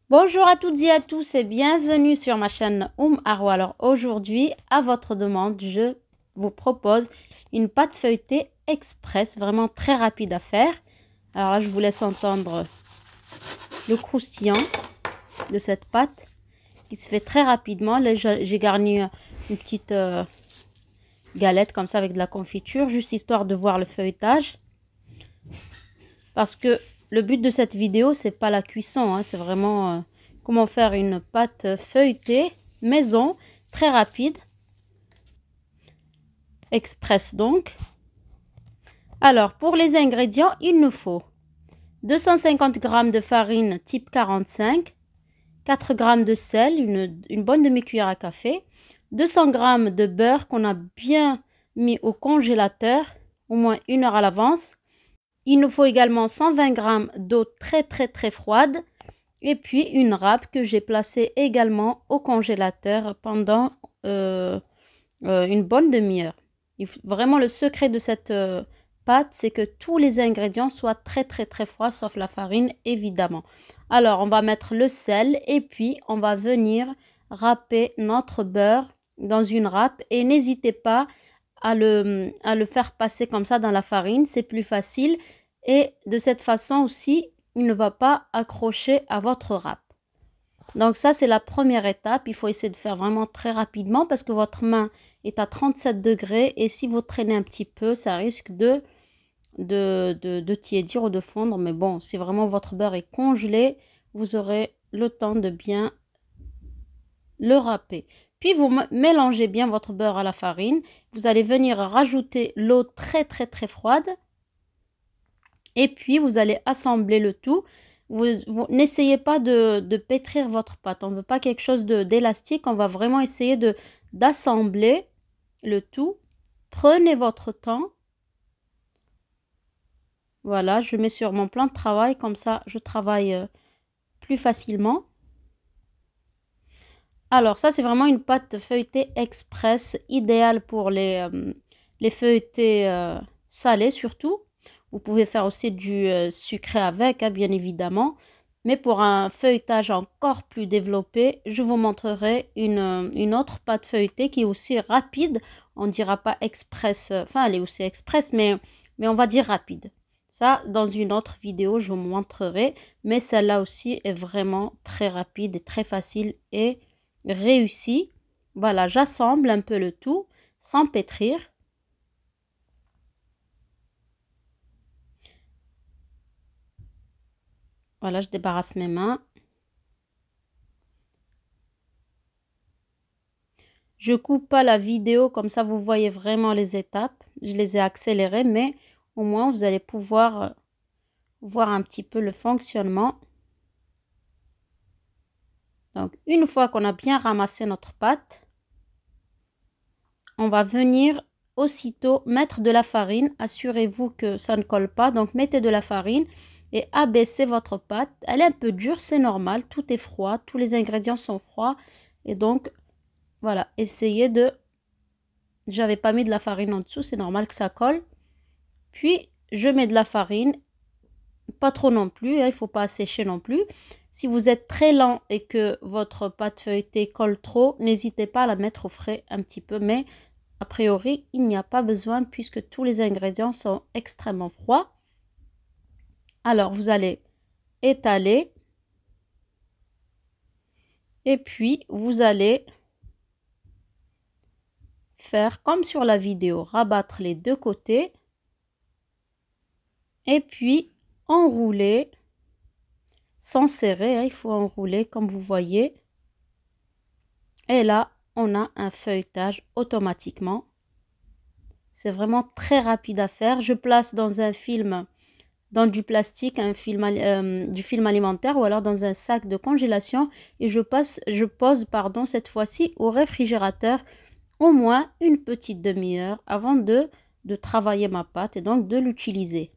Bonjour à toutes et à tous et bienvenue sur ma chaîne Arwa. Alors aujourd'hui, à votre demande, je vous propose une pâte feuilletée express, vraiment très rapide à faire. Alors là, je vous laisse entendre le croustillant de cette pâte qui se fait très rapidement. Là, j'ai garni une petite galette comme ça avec de la confiture, juste histoire de voir le feuilletage. Parce que le but de cette vidéo, c'est pas la cuisson, hein, c'est vraiment comment faire une pâte feuilletée maison, très rapide, express donc. Alors, pour les ingrédients, il nous faut 250 g de farine type 45, 4 g de sel, une bonne demi-cuillère à café, 200 g de beurre qu'on a bien mis au congélateur, au moins 1 heure à l'avance. Il nous faut également 120 g d'eau très froide et puis une râpe que j'ai placée également au congélateur pendant une bonne demi-heure. Vraiment, le secret de cette pâte, c'est que tous les ingrédients soient très froids, sauf la farine évidemment. Alors, on va mettre le sel et puis on va venir râper notre beurre dans une râpe et n'hésitez pas à le faire passer comme ça dans la farine, c'est plus facile. Et de cette façon aussi, il ne va pas accrocher à votre râpe. Donc ça, c'est la première étape. Il faut essayer de faire vraiment très rapidement parce que votre main est à 37 degrés. Et si vous traînez un petit peu, ça risque de tiédir ou de fondre. Mais bon, si vraiment votre beurre est congelé, vous aurez le temps de bien le râper. Puis vous mélangez bien votre beurre à la farine. Vous allez venir rajouter l'eau très froide. Et puis, vous allez assembler le tout. Vous n'essayez pas de pétrir votre pâte. On ne veut pas quelque chose d'élastique. On va vraiment essayer d'assembler le tout. Prenez votre temps. Voilà, je mets sur mon plan de travail. Comme ça, je travaille plus facilement. Alors, ça, c'est vraiment une pâte feuilletée express, idéale pour les feuilletés salés surtout. Vous pouvez faire aussi du sucré avec, hein, bien évidemment. Mais pour un feuilletage encore plus développé, je vous montrerai une autre pâte feuilletée qui est aussi rapide. On ne dira pas express, enfin elle est aussi express, mais on va dire rapide. Ça, dans une autre vidéo, je vous montrerai. Mais celle-là aussi est vraiment très rapide et très facile et réussie. Voilà, j'assemble un peu le tout sans pétrir. Voilà, je débarrasse mes mains. Je coupe pas la vidéo, comme ça vous voyez vraiment les étapes. Je les ai accélérées, mais au moins vous allez pouvoir voir un petit peu le fonctionnement. Donc, une fois qu'on a bien ramassé notre pâte, on va venir aussitôt mettre de la farine. Assurez-vous que ça ne colle pas. Donc, mettez de la farine et abaissez votre pâte. Elle est un peu dure, c'est normal. Tout est froid, tous les ingrédients sont froids. Et donc, voilà, essayez de... J'avais pas mis de la farine en dessous, c'est normal que ça colle. Puis, je mets de la farine, pas trop non plus, hein, il ne faut pas assécher non plus. Si vous êtes très lent et que votre pâte feuilletée colle trop, n'hésitez pas à la mettre au frais un petit peu. Mais a priori, il n'y a pas besoin puisque tous les ingrédients sont extrêmement froids. Alors, vous allez étaler. Et puis, vous allez faire comme sur la vidéo, rabattre les deux côtés. Et puis, enrouler sans serrer, hein, il faut enrouler comme vous voyez. Et là, on a un feuilletage automatiquement. C'est vraiment très rapide à faire. Je place dans un film, dans du plastique, du film alimentaire ou alors dans un sac de congélation et je pose cette fois-ci au réfrigérateur au moins une petite demi-heure avant de travailler ma pâte et donc de l'utiliser.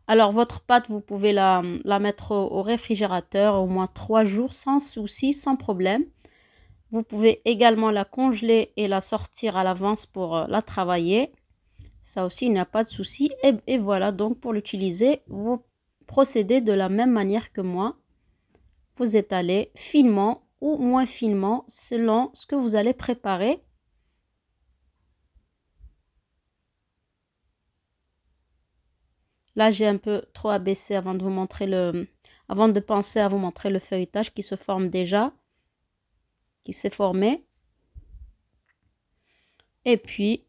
Alors, votre pâte, vous pouvez la mettre au réfrigérateur au moins 3 jours sans souci, sans problème. Vous pouvez également la congeler et la sortir à l'avance pour la travailler. Ça aussi, il n'y a pas de souci. Et voilà, donc pour l'utiliser, vous procédez de la même manière que moi. vous étalez finement ou moins finement selon ce que vous allez préparer. Là, j'ai un peu trop abaissé avant de vous montrer avant de penser à vous montrer le feuilletage qui se forme déjà, qui s'est formé. Et puis,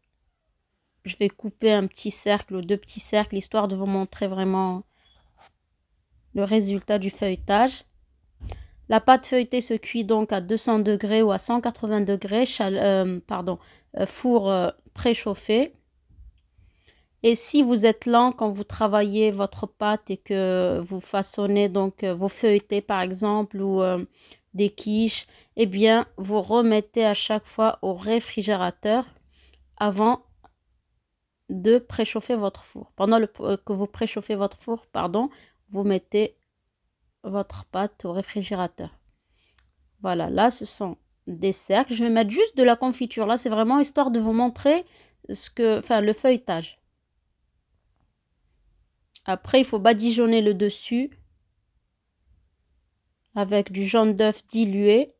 je vais couper un petit cercle ou deux petits cercles, histoire de vous montrer vraiment le résultat du feuilletage. La pâte feuilletée se cuit donc à 200 degrés ou à 180 degrés, four préchauffé. Et si vous êtes lent quand vous travaillez votre pâte et que vous façonnez donc vos feuilletés par exemple ou des quiches, eh bien vous remettez à chaque fois au réfrigérateur avant de préchauffer votre four. Pendant que vous préchauffez votre four, vous mettez votre pâte au réfrigérateur. Voilà, là ce sont des cercles. Je vais mettre juste de la confiture. Là, c'est vraiment histoire de vous montrer le feuilletage. Après, il faut badigeonner le dessus avec du jaune d'œuf dilué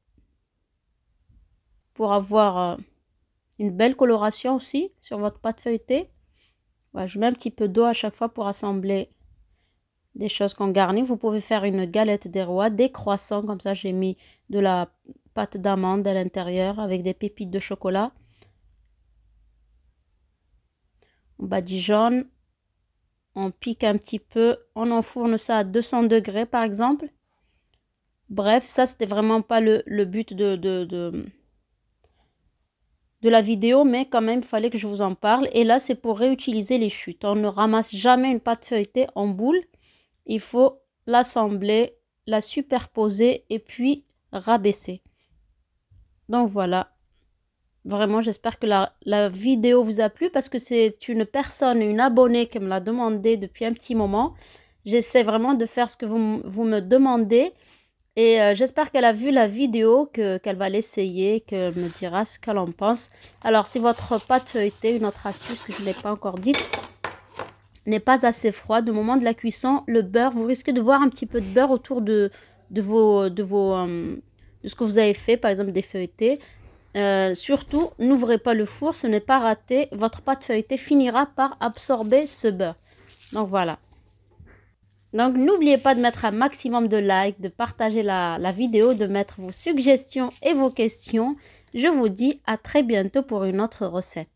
pour avoir une belle coloration aussi sur votre pâte feuilletée. Voilà, je mets un petit peu d'eau à chaque fois pour assembler des choses qu'on garnit. Vous pouvez faire une galette des rois, des croissants, comme ça j'ai mis de la pâte d'amande à l'intérieur avec des pépites de chocolat. On badigeonne, on pique un petit peu, on enfourne ça à 200 degrés par exemple. Bref, ça c'était vraiment pas le but de la vidéo, mais quand même il fallait que je vous en parle. Et là c'est pour réutiliser les chutes. On ne ramasse jamais une pâte feuilletée en boule. Il faut l'assembler, la superposer et puis rabaisser. Donc voilà. Vraiment, j'espère que la vidéo vous a plu parce que c'est une personne, une abonnée qui me l'a demandé depuis un petit moment. J'essaie vraiment de faire ce que vous me demandez. Et j'espère qu'elle a vu la vidéo, qu'elle va l'essayer, qu'elle me dira ce qu'elle en pense. Alors, si votre pâte feuilletée, une autre astuce que je n'ai pas encore dite, n'est pas assez froide au moment de la cuisson, le beurre, vous risquez de voir un petit peu de beurre autour de ce que vous avez fait, par exemple des feuilletés. Surtout, n'ouvrez pas le four, ce n'est pas raté. Votre pâte feuilletée finira par absorber ce beurre. Donc voilà. Donc n'oubliez pas de mettre un maximum de likes, de partager la vidéo, de mettre vos suggestions et vos questions. Je vous dis à très bientôt pour une autre recette.